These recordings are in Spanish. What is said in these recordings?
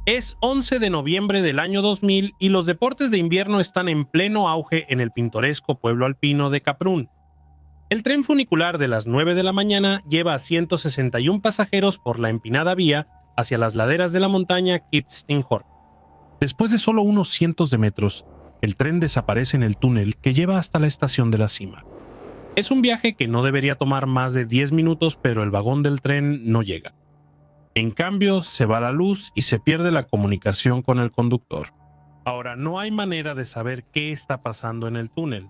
Es 11 de noviembre del año 2000 y los deportes de invierno están en pleno auge en el pintoresco pueblo alpino de Kaprun. El tren funicular de las 9 de la mañana lleva a 161 pasajeros por la empinada vía hacia las laderas de la montaña Kitzsteinhorn. Después de solo unos cientos de metros, el tren desaparece en el túnel que lleva hasta la estación de la cima. Es un viaje que no debería tomar más de 10 minutos, pero el vagón del tren no llega. En cambio, se va la luz y se pierde la comunicación con el conductor. Ahora, no hay manera de saber qué está pasando en el túnel.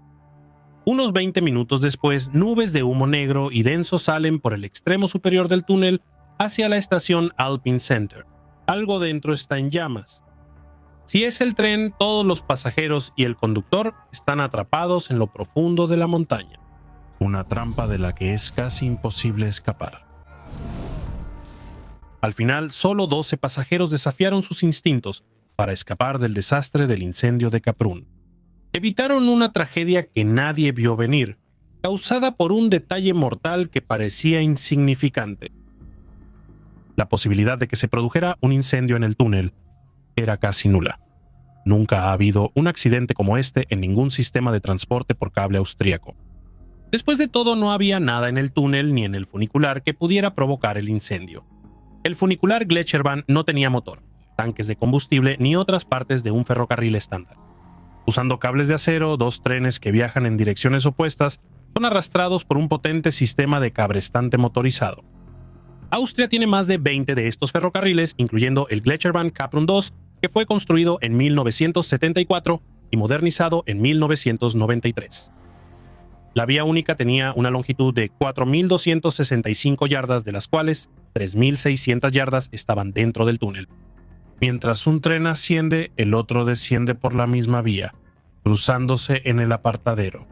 Unos 20 minutos después, nubes de humo negro y denso salen por el extremo superior del túnel hacia la estación Alpine Center. Algo dentro está en llamas. Si es el tren, todos los pasajeros y el conductor están atrapados en lo profundo de la montaña. Una trampa de la que es casi imposible escapar. Al final, solo 12 pasajeros desafiaron sus instintos para escapar del desastre del incendio de Kaprun. Evitaron una tragedia que nadie vio venir, causada por un detalle mortal que parecía insignificante. La posibilidad de que se produjera un incendio en el túnel era casi nula. Nunca ha habido un accidente como este en ningún sistema de transporte por cable austríaco. Después de todo, no había nada en el túnel ni en el funicular que pudiera provocar el incendio. El funicular Glecherbahn no tenía motor, tanques de combustible ni otras partes de un ferrocarril estándar. Usando cables de acero, dos trenes que viajan en direcciones opuestas son arrastrados por un potente sistema de cabrestante motorizado. Austria tiene más de 20 de estos ferrocarriles, incluyendo el Glecherbahn Kaprun II, que fue construido en 1974 y modernizado en 1993. La vía única tenía una longitud de 4.265 yardas, de las cuales 3.600 yardas estaban dentro del túnel. Mientras un tren asciende, el otro desciende por la misma vía, cruzándose en el apartadero.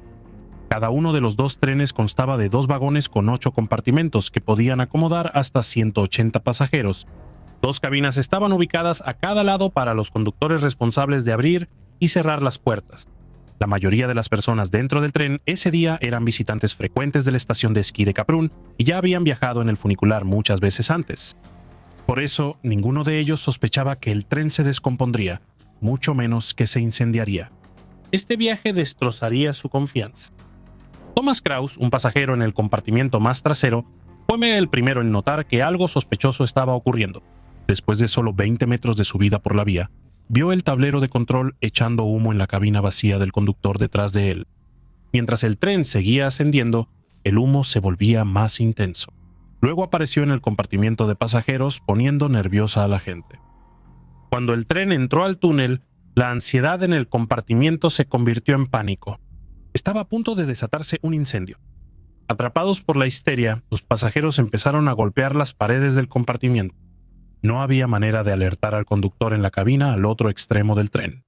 Cada uno de los dos trenes constaba de 2 vagones con 8 compartimentos que podían acomodar hasta 180 pasajeros. 2 cabinas estaban ubicadas a cada lado para los conductores responsables de abrir y cerrar las puertas. La mayoría de las personas dentro del tren ese día eran visitantes frecuentes de la estación de esquí de Kaprun y ya habían viajado en el funicular muchas veces antes. Por eso, ninguno de ellos sospechaba que el tren se descompondría, mucho menos que se incendiaría. Este viaje destrozaría su confianza. Thomas Kraus, un pasajero en el compartimiento más trasero, fue el primero en notar que algo sospechoso estaba ocurriendo. Después de solo 20 metros de subida por la vía, vio el tablero de control echando humo en la cabina vacía del conductor detrás de él. Mientras el tren seguía ascendiendo, el humo se volvía más intenso. Luego apareció en el compartimiento de pasajeros, poniendo nerviosa a la gente. Cuando el tren entró al túnel, la ansiedad en el compartimiento se convirtió en pánico. Estaba a punto de desatarse un incendio. Atrapados por la histeria, los pasajeros empezaron a golpear las paredes del compartimiento. No había manera de alertar al conductor en la cabina al otro extremo del tren.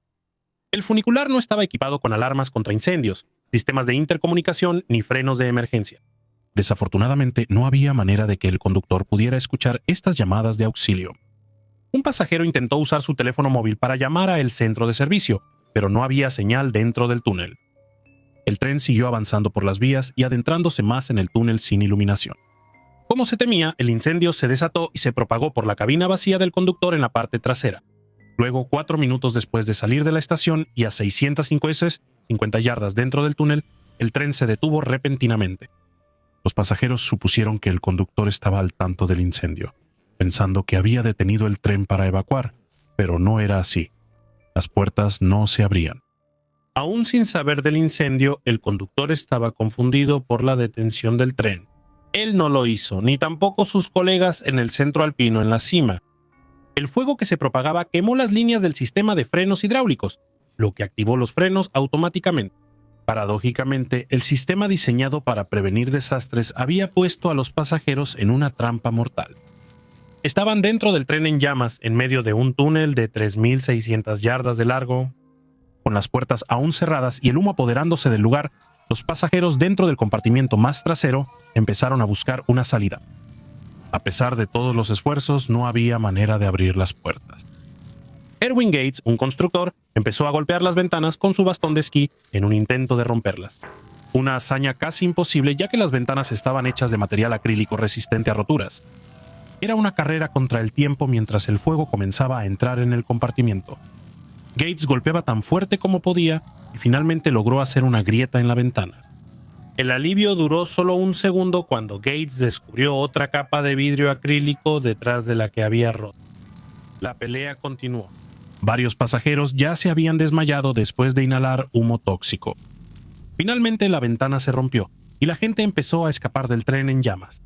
El funicular no estaba equipado con alarmas contra incendios, sistemas de intercomunicación ni frenos de emergencia. Desafortunadamente, no había manera de que el conductor pudiera escuchar estas llamadas de auxilio. Un pasajero intentó usar su teléfono móvil para llamar a el centro de servicio, pero no había señal dentro del túnel. El tren siguió avanzando por las vías y adentrándose más en el túnel sin iluminación. Como se temía, el incendio se desató y se propagó por la cabina vacía del conductor en la parte trasera. Luego, 4 minutos después de salir de la estación y a 650 yardas dentro del túnel, el tren se detuvo repentinamente. Los pasajeros supusieron que el conductor estaba al tanto del incendio, pensando que había detenido el tren para evacuar, pero no era así. Las puertas no se abrían. Aún sin saber del incendio, el conductor estaba confundido por la detención del tren. Él no lo hizo, ni tampoco sus colegas en el centro alpino en la cima. El fuego que se propagaba quemó las líneas del sistema de frenos hidráulicos, lo que activó los frenos automáticamente. Paradójicamente, el sistema diseñado para prevenir desastres había puesto a los pasajeros en una trampa mortal. Estaban dentro del tren en llamas, en medio de un túnel de 3.600 yardas de largo, con las puertas aún cerradas y el humo apoderándose del lugar. Los pasajeros dentro del compartimiento más trasero empezaron a buscar una salida. A pesar de todos los esfuerzos, no había manera de abrir las puertas. Erwin Gates, un constructor, empezó a golpear las ventanas con su bastón de esquí en un intento de romperlas. Una hazaña casi imposible, ya que las ventanas estaban hechas de material acrílico resistente a roturas. Era una carrera contra el tiempo mientras el fuego comenzaba a entrar en el compartimiento. Gates golpeaba tan fuerte como podía y finalmente logró hacer una grieta en la ventana. El alivio duró solo un segundo cuando Gates descubrió otra capa de vidrio acrílico detrás de la que había roto. La pelea continuó. Varios pasajeros ya se habían desmayado después de inhalar humo tóxico. Finalmente la ventana se rompió y la gente empezó a escapar del tren en llamas.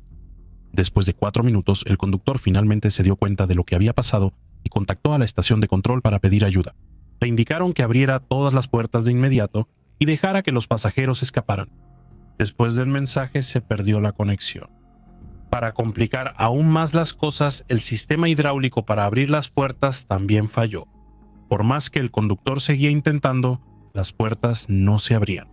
Después de 4 minutos, el conductor finalmente se dio cuenta de lo que había pasado y contactó a la estación de control para pedir ayuda. Le indicaron que abriera todas las puertas de inmediato y dejara que los pasajeros escaparan. Después del mensaje se perdió la conexión. Para complicar aún más las cosas, el sistema hidráulico para abrir las puertas también falló. Por más que el conductor seguía intentando, las puertas no se abrían.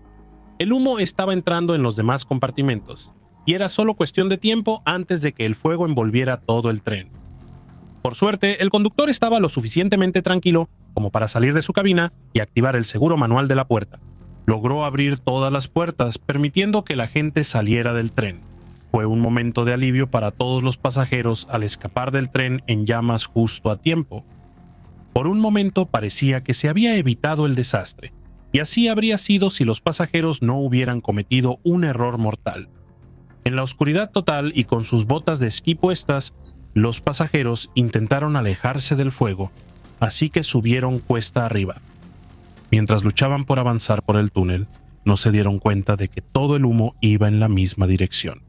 El humo estaba entrando en los demás compartimentos, y era solo cuestión de tiempo antes de que el fuego envolviera todo el tren. Por suerte, el conductor estaba lo suficientemente tranquilo como para salir de su cabina y activar el seguro manual de la puerta. Logró abrir todas las puertas, permitiendo que la gente saliera del tren. Fue un momento de alivio para todos los pasajeros al escapar del tren en llamas justo a tiempo. Por un momento parecía que se había evitado el desastre, y así habría sido si los pasajeros no hubieran cometido un error mortal. En la oscuridad total y con sus botas de esquí puestas, los pasajeros intentaron alejarse del fuego, así que subieron cuesta arriba. Mientras luchaban por avanzar por el túnel, no se dieron cuenta de que todo el humo iba en la misma dirección.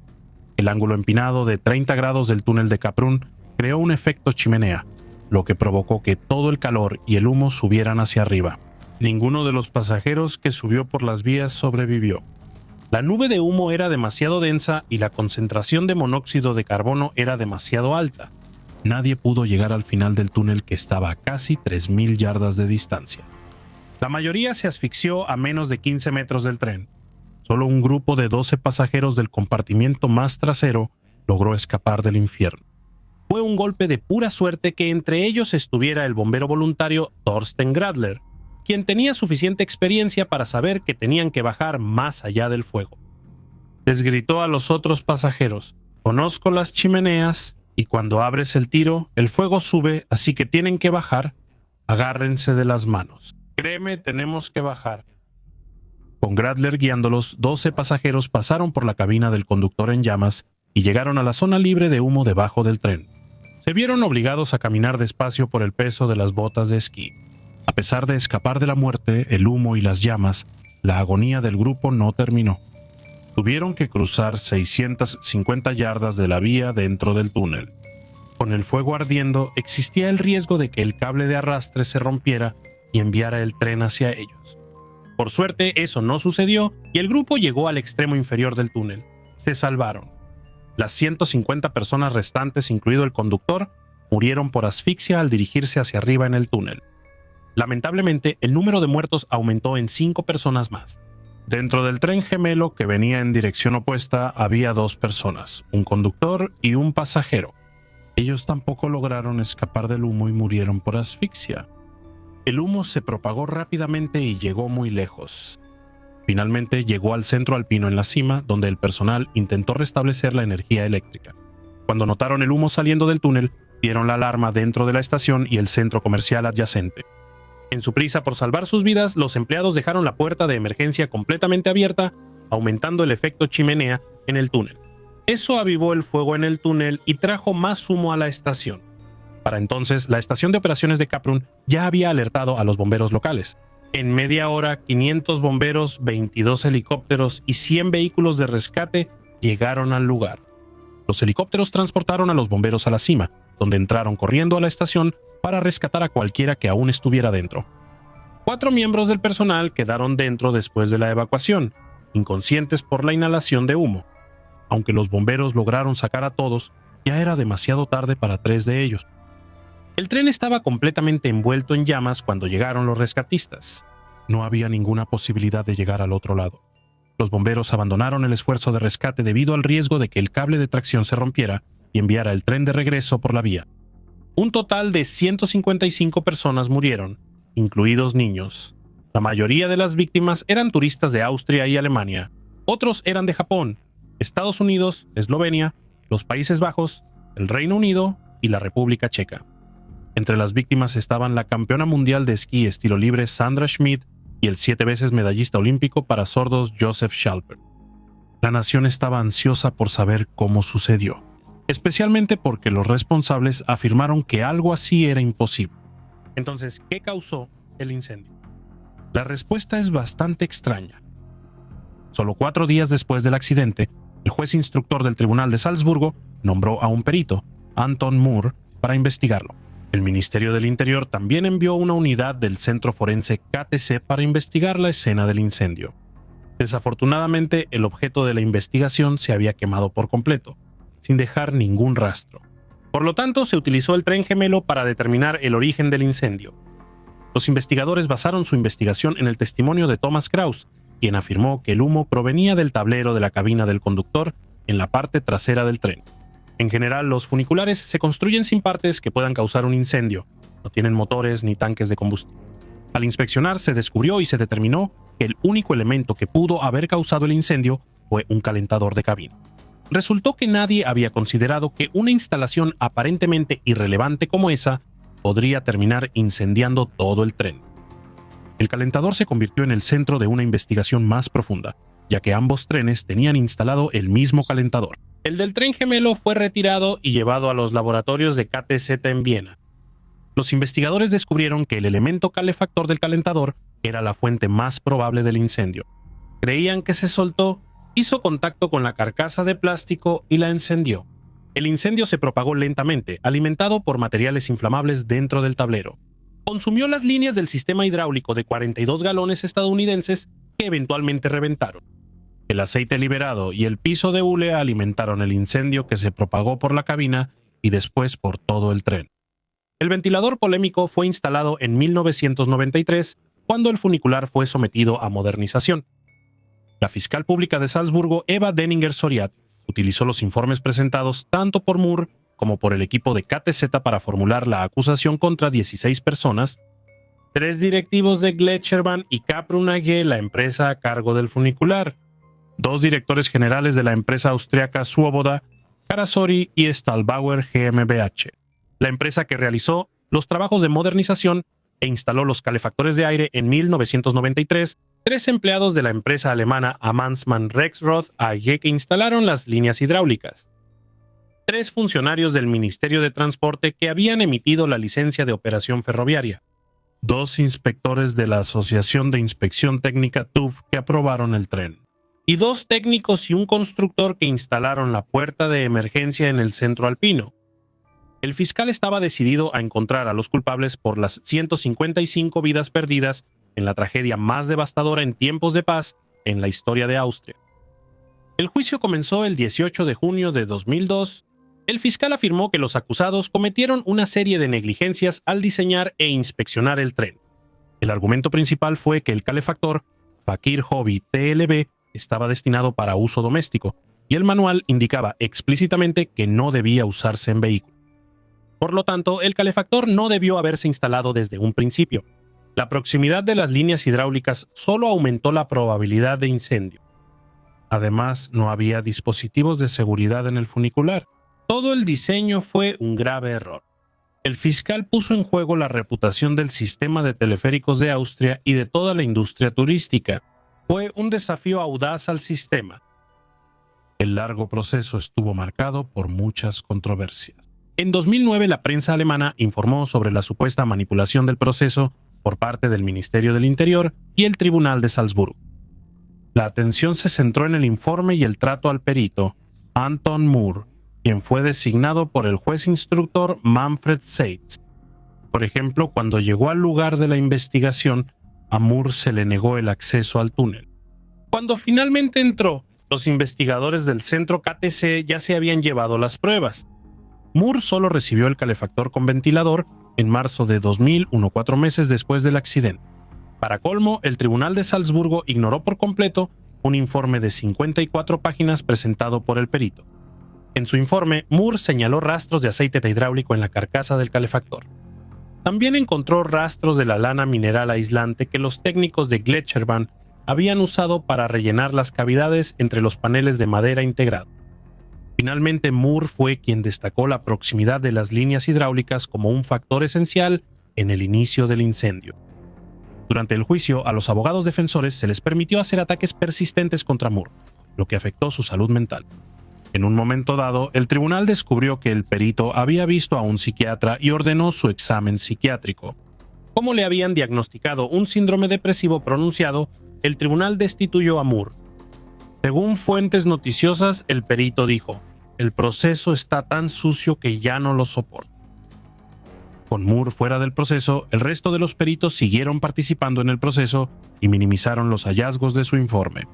El ángulo empinado de 30 grados del túnel de Caprún creó un efecto chimenea, lo que provocó que todo el calor y el humo subieran hacia arriba. Ninguno de los pasajeros que subió por las vías sobrevivió. La nube de humo era demasiado densa y la concentración de monóxido de carbono era demasiado alta. Nadie pudo llegar al final del túnel, que estaba a casi 3.000 yardas de distancia. La mayoría se asfixió a menos de 15 metros del tren. Solo un grupo de 12 pasajeros del compartimiento más trasero logró escapar del infierno. Fue un golpe de pura suerte que entre ellos estuviera el bombero voluntario Thorsten Gradler, quien tenía suficiente experiencia para saber que tenían que bajar más allá del fuego. Les gritó a los otros pasajeros: «Conozco las chimeneas y cuando abres el tiro, el fuego sube, así que tienen que bajar. Agárrense de las manos. Créeme, tenemos que bajar». Con Gradler guiándolos, 12 pasajeros pasaron por la cabina del conductor en llamas y llegaron a la zona libre de humo debajo del tren. Se vieron obligados a caminar despacio por el peso de las botas de esquí. A pesar de escapar de la muerte, el humo y las llamas, la agonía del grupo no terminó. Tuvieron que cruzar 650 yardas de la vía dentro del túnel. Con el fuego ardiendo, existía el riesgo de que el cable de arrastre se rompiera y enviara el tren hacia ellos. Por suerte, eso no sucedió y el grupo llegó al extremo inferior del túnel. Se salvaron. Las 150 personas restantes, incluido el conductor, murieron por asfixia al dirigirse hacia arriba en el túnel. Lamentablemente, el número de muertos aumentó en 5 personas más. Dentro del tren gemelo que venía en dirección opuesta había 2 personas, un conductor y un pasajero. Ellos tampoco lograron escapar del humo y murieron por asfixia. El humo se propagó rápidamente y llegó muy lejos. Finalmente llegó al centro alpino en la cima, donde el personal intentó restablecer la energía eléctrica. Cuando notaron el humo saliendo del túnel, dieron la alarma dentro de la estación y el centro comercial adyacente. En su prisa por salvar sus vidas, los empleados dejaron la puerta de emergencia completamente abierta, aumentando el efecto chimenea en el túnel. Eso avivó el fuego en el túnel y trajo más humo a la estación. Para entonces, la estación de operaciones de Caprún ya había alertado a los bomberos locales. En media hora, 500 bomberos, 22 helicópteros y 100 vehículos de rescate llegaron al lugar. Los helicópteros transportaron a los bomberos a la cima, donde entraron corriendo a la estación para rescatar a cualquiera que aún estuviera dentro. 4 miembros del personal quedaron dentro después de la evacuación, inconscientes por la inhalación de humo. Aunque los bomberos lograron sacar a todos, ya era demasiado tarde para 3 de ellos. El tren estaba completamente envuelto en llamas cuando llegaron los rescatistas. No había ninguna posibilidad de llegar al otro lado. Los bomberos abandonaron el esfuerzo de rescate debido al riesgo de que el cable de tracción se rompiera y enviara el tren de regreso por la vía. Un total de 155 personas murieron, incluidos niños. La mayoría de las víctimas eran turistas de Austria y Alemania. Otros eran de Japón, Estados Unidos, Eslovenia, los Países Bajos el Reino Unido y la República Checa. Entre las víctimas estaban la campeona mundial de esquí estilo libre Sandra Schmidt y el 7 veces medallista olímpico para sordos Josef Schalper. La nación estaba ansiosa por saber cómo sucedió, especialmente porque los responsables afirmaron que algo así era imposible. Entonces, ¿qué causó el incendio? La respuesta es bastante extraña. Solo 4 días después del accidente, el juez instructor del Tribunal de Salzburgo nombró a un perito, Anton Moore, para investigarlo. El Ministerio del Interior también envió una unidad del Centro Forense KTC para investigar la escena del incendio. Desafortunadamente, el objeto de la investigación se había quemado por completo, sin dejar ningún rastro. Por lo tanto, se utilizó el tren gemelo para determinar el origen del incendio. Los investigadores basaron su investigación en el testimonio de Thomas Kraus, quien afirmó que el humo provenía del tablero de la cabina del conductor en la parte trasera del tren. En general, los funiculares se construyen sin partes que puedan causar un incendio. No tienen motores ni tanques de combustible. Al inspeccionar, se descubrió y se determinó que el único elemento que pudo haber causado el incendio fue un calentador de cabina. Resultó que nadie había considerado que una instalación aparentemente irrelevante como esa podría terminar incendiando todo el tren. El calentador se convirtió en el centro de una investigación más profunda, ya que ambos trenes tenían instalado el mismo calentador. El del tren gemelo fue retirado y llevado a los laboratorios de KTZ en Viena. Los investigadores descubrieron que el elemento calefactor del calentador era la fuente más probable del incendio. Creían que se soltó, hizo contacto con la carcasa de plástico y la encendió. El incendio se propagó lentamente, alimentado por materiales inflamables dentro del tablero. Consumió las líneas del sistema hidráulico de 42 galones estadounidenses que eventualmente reventaron. El aceite liberado y el piso de hule alimentaron el incendio que se propagó por la cabina y después por todo el tren. El ventilador polémico fue instalado en 1993, cuando el funicular fue sometido a modernización. La fiscal pública de Salzburgo, Eva Denninger-Soriat, utilizó los informes presentados tanto por Moore como por el equipo de KTZ para formular la acusación contra 16 personas, 3 directivos de Glescherbahn y Kaprun AG, la empresa a cargo del funicular, 2 directores generales de la empresa austriaca Swoboda, Karasori y Stahlbauer GmbH, la empresa que realizó los trabajos de modernización e instaló los calefactores de aire en 1993, 3 empleados de la empresa alemana Amannsmann Rexroth AG que instalaron las líneas hidráulicas, 3 funcionarios del Ministerio de Transporte que habían emitido la licencia de operación ferroviaria, 2 inspectores de la Asociación de Inspección Técnica TÜV que aprobaron el tren, y 2 técnicos y un constructor que instalaron la puerta de emergencia en el centro alpino. El fiscal estaba decidido a encontrar a los culpables por las 155 vidas perdidas en la tragedia más devastadora en tiempos de paz en la historia de Austria. El juicio comenzó el 18 de junio de 2002. El fiscal afirmó que los acusados cometieron una serie de negligencias al diseñar e inspeccionar el tren. El argumento principal fue que el calefactor Fakir Hobby TLB estaba destinado para uso doméstico y el manual indicaba explícitamente que no debía usarse en vehículos. Por lo tanto, el calefactor no debió haberse instalado desde un principio. La proximidad de las líneas hidráulicas solo aumentó la probabilidad de incendio. Además, no había dispositivos de seguridad en el funicular. Todo el diseño fue un grave error. El fiscal puso en juego la reputación del sistema de teleféricos de Austria y de toda la industria turística. Fue un desafío audaz al sistema. El largo proceso estuvo marcado por muchas controversias. En 2009, la prensa alemana informó sobre la supuesta manipulación del proceso por parte del Ministerio del Interior y el Tribunal de Salzburgo. La atención se centró en el informe y el trato al perito, Anton Moore, quien fue designado por el juez instructor Manfred Seitz. Por ejemplo, cuando llegó al lugar de la investigación, a Moore se le negó el acceso al túnel. Cuando finalmente entró, los investigadores del centro KTC ya se habían llevado las pruebas. Moore solo recibió el calefactor con ventilador en marzo de 2001, 4 meses después del accidente. Para colmo, el Tribunal de Salzburgo ignoró por completo un informe de 54 páginas presentado por el perito. En su informe, Moore señaló rastros de aceite hidráulico en la carcasa del calefactor. También encontró rastros de la lana mineral aislante que los técnicos de Glescherbahn habían usado para rellenar las cavidades entre los paneles de madera integrado. Finalmente, Moore fue quien destacó la proximidad de las líneas hidráulicas como un factor esencial en el inicio del incendio. Durante el juicio, a los abogados defensores se les permitió hacer ataques persistentes contra Moore, lo que afectó su salud mental. En un momento dado, el tribunal descubrió que el perito había visto a un psiquiatra y ordenó su examen psiquiátrico. Como le habían diagnosticado un síndrome depresivo pronunciado, el tribunal destituyó a Moore. Según fuentes noticiosas, el perito dijo: "El proceso está tan sucio que ya no lo soporto". Con Moore fuera del proceso, el resto de los peritos siguieron participando en el proceso y minimizaron los hallazgos de su informe.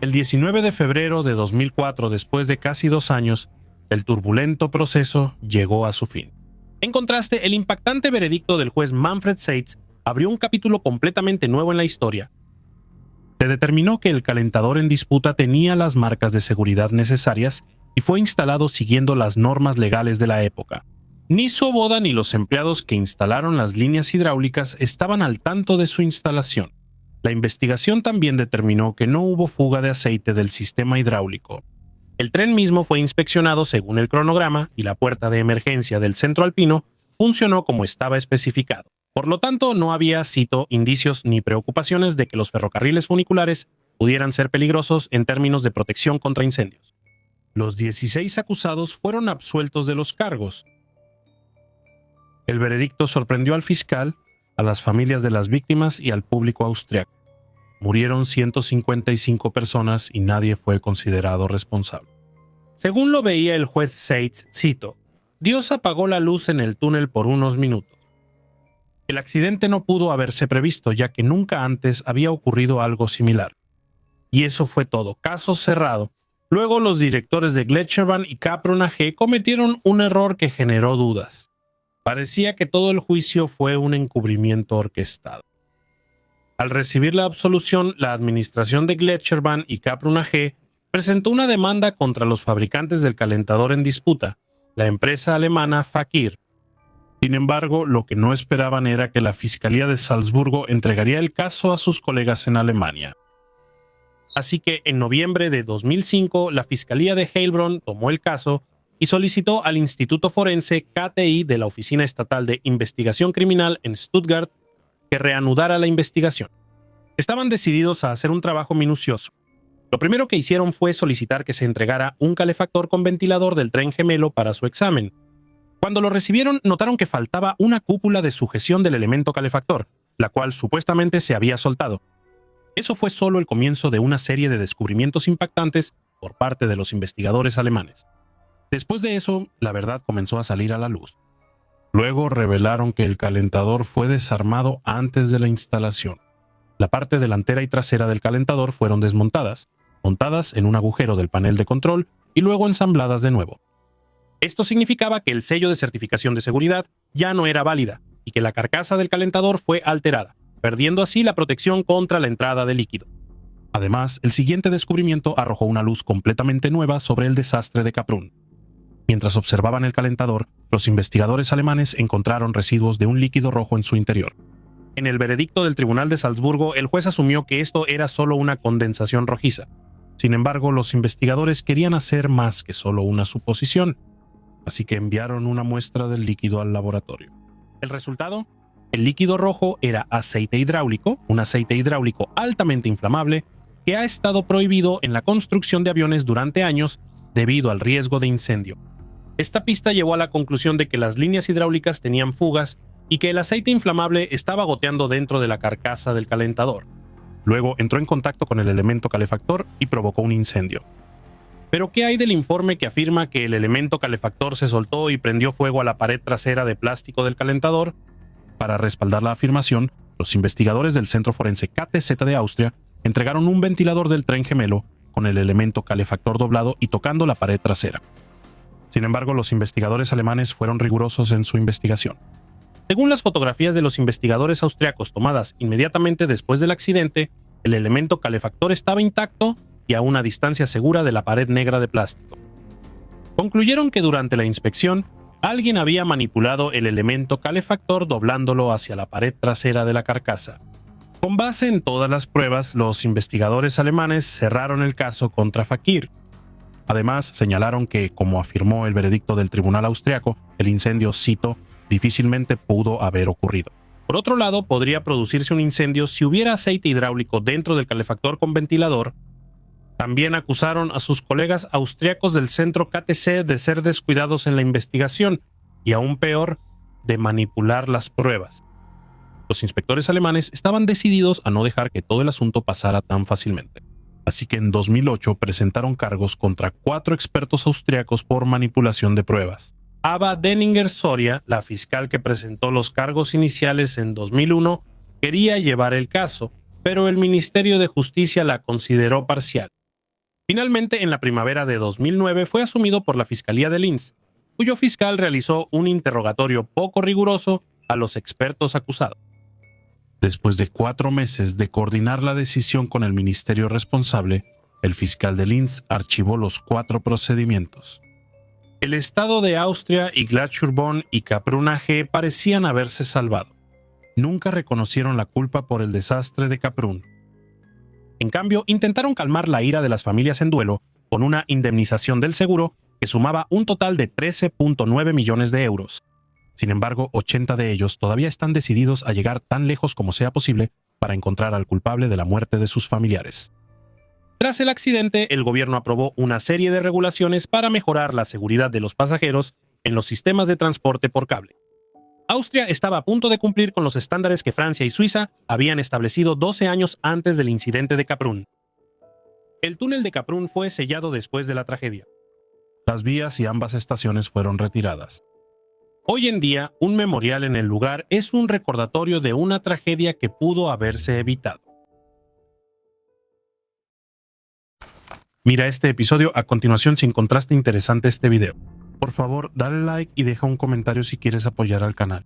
El 19 de febrero de 2004, después de casi 2 años, el turbulento proceso llegó a su fin. En contraste, el impactante veredicto del juez Manfred Seitz abrió un capítulo completamente nuevo en la historia. Se determinó que el calentador en disputa tenía las marcas de seguridad necesarias y fue instalado siguiendo las normas legales de la época. Ni Svoboda ni los empleados que instalaron las líneas hidráulicas estaban al tanto de su instalación. La investigación también determinó que no hubo fuga de aceite del sistema hidráulico. El tren mismo fue inspeccionado según el cronograma y la puerta de emergencia del centro alpino funcionó como estaba especificado. Por lo tanto, no había, cito, indicios ni preocupaciones de que los ferrocarriles funiculares pudieran ser peligrosos en términos de protección contra incendios. Los 16 acusados fueron absueltos de los cargos. El veredicto sorprendió al fiscal, a las familias de las víctimas y al público austriaco. Murieron 155 personas y nadie fue considerado responsable. Según lo veía el juez Seitz, cito: "Dios apagó la luz en el túnel por unos minutos. El accidente no pudo haberse previsto, ya que nunca antes había ocurrido algo similar. Y eso fue todo, caso cerrado. Luego los directores de Gletscher-Bahn y Kaprun AG cometieron un error que generó dudas. Parecía que todo el juicio fue un encubrimiento orquestado". Al recibir la absolución, la administración de Gletscher-Bahn y Kaprun AG presentó una demanda contra los fabricantes del calentador en disputa, la empresa alemana Fakir. Sin embargo, lo que no esperaban era que la Fiscalía de Salzburgo entregaría el caso a sus colegas en Alemania. Así que en noviembre de 2005, la Fiscalía de Heilbronn tomó el caso y solicitó al Instituto Forense KTI de la Oficina Estatal de Investigación Criminal en Stuttgart que reanudara la investigación. Estaban decididos a hacer un trabajo minucioso. Lo primero que hicieron fue solicitar que se entregara un calefactor con ventilador del tren gemelo para su examen. Cuando lo recibieron, notaron que faltaba una cúpula de sujeción del elemento calefactor, la cual supuestamente se había soltado. Eso fue solo el comienzo de una serie de descubrimientos impactantes por parte de los investigadores alemanes. Después de eso, la verdad comenzó a salir a la luz. Luego revelaron que el calentador fue desarmado antes de la instalación. La parte delantera y trasera del calentador fueron desmontadas, montadas en un agujero del panel de control y luego ensambladas de nuevo. Esto significaba que el sello de certificación de seguridad ya no era válida y que la carcasa del calentador fue alterada, perdiendo así la protección contra la entrada de líquido. Además, el siguiente descubrimiento arrojó una luz completamente nueva sobre el desastre de Kaprun. Mientras observaban el calentador, los investigadores alemanes encontraron residuos de un líquido rojo en su interior. En el veredicto del Tribunal de Salzburgo, el juez asumió que esto era solo una condensación rojiza. Sin embargo, los investigadores querían hacer más que solo una suposición, así que enviaron una muestra del líquido al laboratorio. ¿El resultado? El líquido rojo era aceite hidráulico, un aceite hidráulico altamente inflamable que ha estado prohibido en la construcción de aviones durante años debido al riesgo de incendio. Esta pista llevó a la conclusión de que las líneas hidráulicas tenían fugas y que el aceite inflamable estaba goteando dentro de la carcasa del calentador. Luego entró en contacto con el elemento calefactor y provocó un incendio. ¿Pero qué hay del informe que afirma que el elemento calefactor se soltó y prendió fuego a la pared trasera de plástico del calentador? Para respaldar la afirmación, los investigadores del Centro Forense KTZ de Austria entregaron un ventilador del tren gemelo con el elemento calefactor doblado y tocando la pared trasera. Sin embargo, los investigadores alemanes fueron rigurosos en su investigación. Según las fotografías de los investigadores austriacos tomadas inmediatamente después del accidente, el elemento calefactor estaba intacto y a una distancia segura de la pared negra de plástico. Concluyeron que durante la inspección, alguien había manipulado el elemento calefactor doblándolo hacia la pared trasera de la carcasa. Con base en todas las pruebas, los investigadores alemanes cerraron el caso contra Fakir. Además, señalaron que, como afirmó el veredicto del tribunal austriaco, el incendio, cito, difícilmente pudo haber ocurrido. Por otro lado, podría producirse un incendio si hubiera aceite hidráulico dentro del calefactor con ventilador. También acusaron a sus colegas austriacos del centro KTC de ser descuidados en la investigación y, aún peor, de manipular las pruebas. Los inspectores alemanes estaban decididos a no dejar que todo el asunto pasara tan fácilmente. Así que en 2008 presentaron cargos contra 4 expertos austriacos por manipulación de pruebas. Ava Denninger-Soria, la fiscal que presentó los cargos iniciales en 2001, quería llevar el caso, pero el Ministerio de Justicia la consideró parcial. Finalmente, en la primavera de 2009 fue asumido por la Fiscalía de Linz, cuyo fiscal realizó un interrogatorio poco riguroso a los expertos acusados. Después de 4 meses de coordinar la decisión con el ministerio responsable, el fiscal de Linz archivó los 4 procedimientos. El Estado de Austria y Glatsch-sur-Bonn y Kaprun AG parecían haberse salvado. Nunca reconocieron la culpa por el desastre de Kaprun. En cambio, intentaron calmar la ira de las familias en duelo con una indemnización del seguro que sumaba un total de 13.9 millones de euros. Sin embargo, 80 de ellos todavía están decididos a llegar tan lejos como sea posible para encontrar al culpable de la muerte de sus familiares. Tras el accidente, el gobierno aprobó una serie de regulaciones para mejorar la seguridad de los pasajeros en los sistemas de transporte por cable. Austria estaba a punto de cumplir con los estándares que Francia y Suiza habían establecido 12 años antes del incidente de Kaprun. El túnel de Kaprun fue sellado después de la tragedia. Las vías y ambas estaciones fueron retiradas. Hoy en día, un memorial en el lugar es un recordatorio de una tragedia que pudo haberse evitado. Mira este episodio a continuación si encontraste interesante este video. Por favor, dale like y deja un comentario si quieres apoyar al canal.